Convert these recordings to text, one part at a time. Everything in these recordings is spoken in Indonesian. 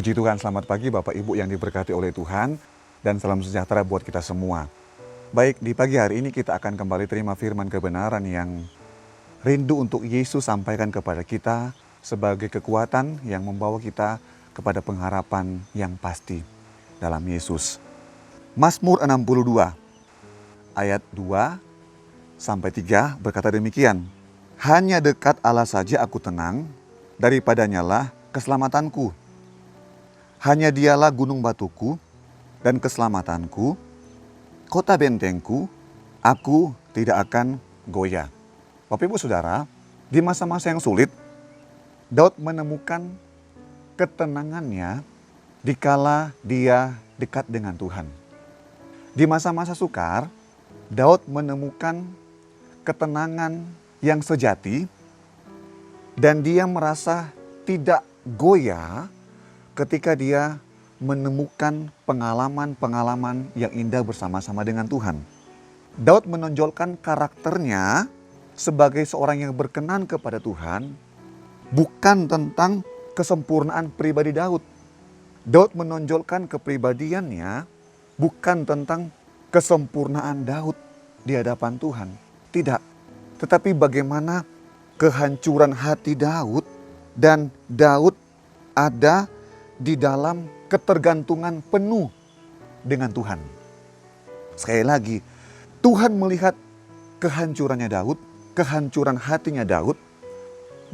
Puji Tuhan, selamat pagi Bapak Ibu yang diberkati oleh Tuhan, dan salam sejahtera buat kita semua. Baik, di pagi hari ini kita akan kembali terima firman kebenaran yang rindu untuk Yesus sampaikan kepada kita sebagai kekuatan yang membawa kita kepada pengharapan yang pasti dalam Yesus. Mazmur 62 ayat 2 sampai 3 berkata demikian. Hanya dekat Allah saja aku tenang, daripadanya lah keselamatanku. Hanya dialah gunung batuku dan keselamatanku, kota bentengku, aku tidak akan goyah. Bapak Ibu Saudara, di masa-masa yang sulit, Daud menemukan ketenangannya dikala dia dekat dengan Tuhan. Di masa-masa sukar, Daud menemukan ketenangan yang sejati dan dia merasa tidak goyah ketika dia menemukan pengalaman-pengalaman yang indah bersama-sama dengan Tuhan. Daud menonjolkan karakternya sebagai seorang yang berkenan kepada Tuhan, bukan tentang kesempurnaan pribadi Daud. Daud menonjolkan kepribadiannya bukan tentang kesempurnaan Daud di hadapan Tuhan. Tidak, tetapi bagaimana kehancuran hati Daud dan Daud ada di dalam ketergantungan penuh dengan Tuhan. Sekali lagi, Tuhan melihat kehancurannya Daud, kehancuran hatinya Daud,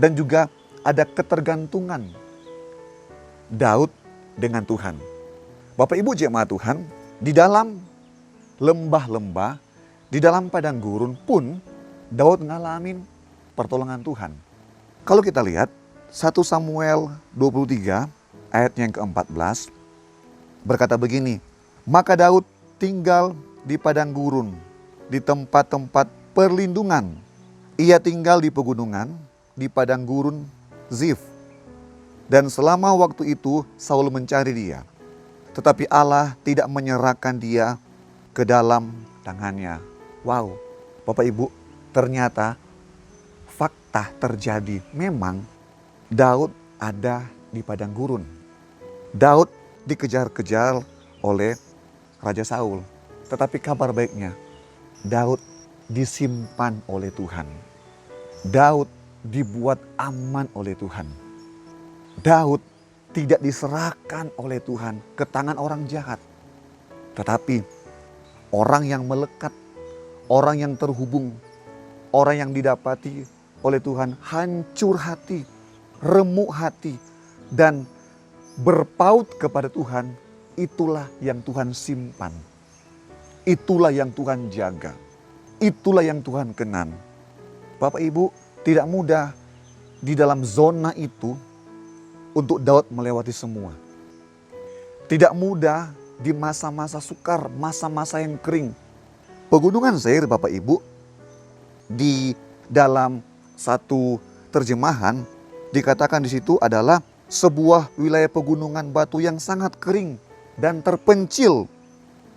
dan juga ada ketergantungan Daud dengan Tuhan. Bapak Ibu jemaat Tuhan, di dalam lembah-lembah, di dalam padang gurun pun Daud ngalamin pertolongan Tuhan. Kalau kita lihat 1 Samuel 23 ayat yang ke-14 berkata begini, maka Daud tinggal di padang gurun, di tempat-tempat perlindungan. Ia tinggal di pegunungan, di padang gurun Zif. Dan selama waktu itu Saul mencari dia. Tetapi Allah tidak menyerahkan dia ke dalam tangannya. Wow, Bapak Ibu, ternyata fakta terjadi. Memang Daud ada di padang gurun. Daud dikejar-kejar oleh Raja Saul. Tetapi kabar baiknya, Daud disimpan oleh Tuhan. Daud dibuat aman oleh Tuhan. Daud tidak diserahkan oleh Tuhan ke tangan orang jahat. Tetapi orang yang melekat, orang yang terhubung, orang yang didapati oleh Tuhan hancur hati, remuk hati, dan berpaut kepada Tuhan, itulah yang Tuhan simpan. Itulah yang Tuhan jaga. Itulah yang Tuhan kenan. Bapak Ibu, tidak mudah di dalam zona itu untuk Daud melewati semua. Tidak mudah di masa-masa sukar, masa-masa yang kering. Pegunungan Seir, Bapak Ibu, di dalam satu terjemahan dikatakan di situ adalah sebuah wilayah pegunungan batu yang sangat kering dan terpencil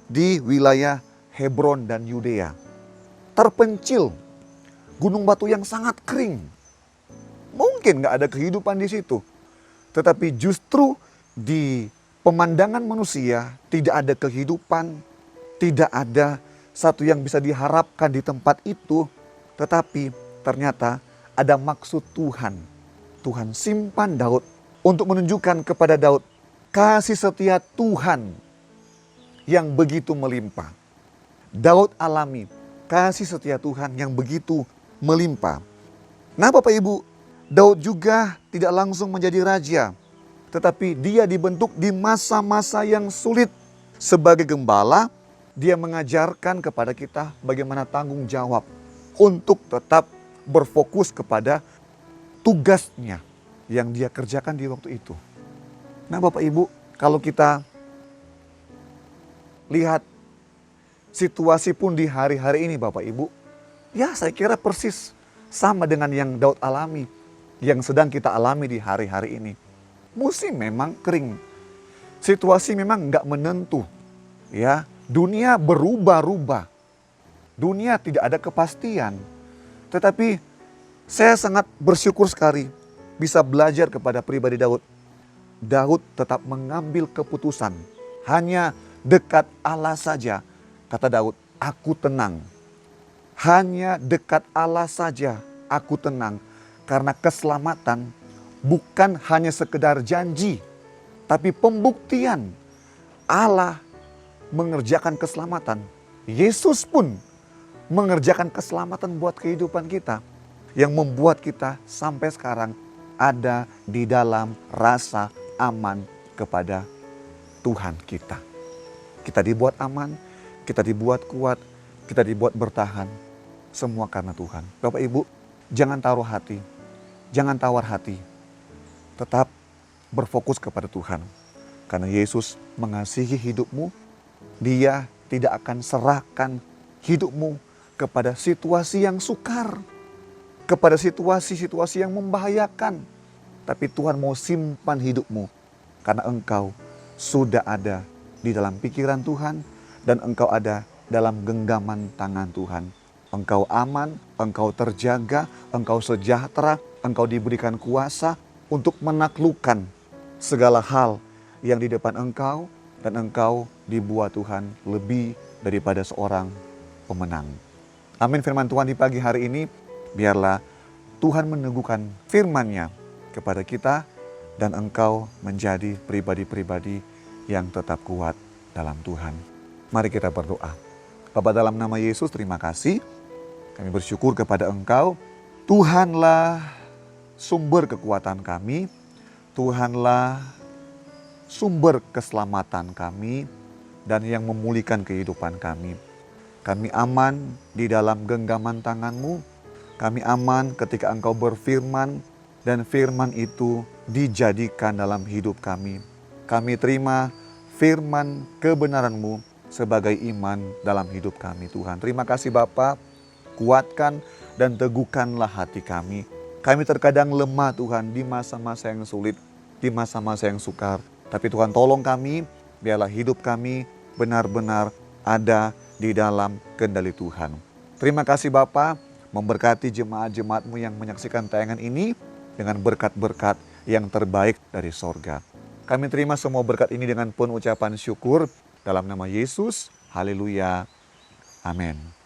di wilayah Hebron dan Yudea. Terpencil, gunung batu yang sangat kering. Mungkin gak ada kehidupan di situ. Tetapi justru di pemandangan manusia tidak ada kehidupan, tidak ada satu yang bisa diharapkan di tempat itu. Tetapi ternyata ada maksud Tuhan. Tuhan simpan Daud untuk menunjukkan kepada Daud kasih setia Tuhan yang begitu melimpah. Daud alami kasih setia Tuhan yang begitu melimpah. Nah Bapak Ibu, Daud juga tidak langsung menjadi raja. Tetapi dia dibentuk di masa-masa yang sulit. Sebagai gembala, dia mengajarkan kepada kita bagaimana tanggung jawab untuk tetap berfokus kepada tugasnya yang dia kerjakan di waktu itu. Nah Bapak Ibu, kalau kita lihat situasi pun di hari-hari ini Bapak Ibu, ya saya kira persis sama dengan yang Daud alami, yang sedang kita alami di hari-hari ini. Musim memang kering, situasi memang nggak menentu, ya dunia berubah-ubah, dunia tidak ada kepastian. Tetapi saya sangat bersyukur sekali bisa belajar kepada pribadi Daud. Daud tetap mengambil keputusan. Hanya dekat Allah saja, kata Daud, aku tenang. Hanya dekat Allah saja aku tenang. Karena keselamatan bukan hanya sekedar janji, tapi pembuktian Allah mengerjakan keselamatan. Yesus pun mengerjakan keselamatan buat kehidupan kita, yang membuat kita sampai sekarang ada di dalam rasa aman kepada Tuhan kita. Kita dibuat aman, kita dibuat kuat, kita dibuat bertahan. Semua karena Tuhan. Bapak Ibu, jangan taruh hati, jangan tawar hati. Tetap berfokus kepada Tuhan. Karena Yesus mengasihi hidupmu, Dia tidak akan serahkan hidupmu kepada situasi yang sukar, kepada situasi-situasi yang membahayakan. Tapi Tuhan mau simpan hidupmu karena engkau sudah ada di dalam pikiran Tuhan dan engkau ada dalam genggaman tangan Tuhan. Engkau aman, engkau terjaga, engkau sejahtera, engkau diberikan kuasa untuk menaklukkan segala hal yang di depan engkau, dan engkau dibuat Tuhan lebih daripada seorang pemenang. Amin. Firman Tuhan di pagi hari ini, biarlah Tuhan meneguhkan firman-Nya kepada kita dan engkau menjadi pribadi-pribadi yang tetap kuat dalam Tuhan. Mari kita berdoa. Bapa, dalam nama Yesus, terima kasih. Kami bersyukur kepada Engkau. Tuhanlah sumber kekuatan kami. Tuhanlah sumber keselamatan kami dan yang memulihkan kehidupan kami. Kami aman di dalam genggaman tangan-Mu. Kami aman ketika Engkau berfirman dan firman itu dijadikan dalam hidup kami. Kami terima firman kebenaran-Mu sebagai iman dalam hidup kami, Tuhan. Terima kasih Bapa, kuatkan dan teguhkanlah hati kami. Kami terkadang lemah Tuhan di masa-masa yang sulit, di masa-masa yang sukar. Tapi Tuhan tolong kami, biarlah hidup kami benar-benar ada di dalam kendali Tuhan. Terima kasih Bapa, memberkati jemaat-jemaat-Mu yang menyaksikan tayangan ini dengan berkat-berkat yang terbaik dari sorga. Kami terima semua berkat ini dengan penuh ucapan syukur dalam nama Yesus. Haleluya. Amin.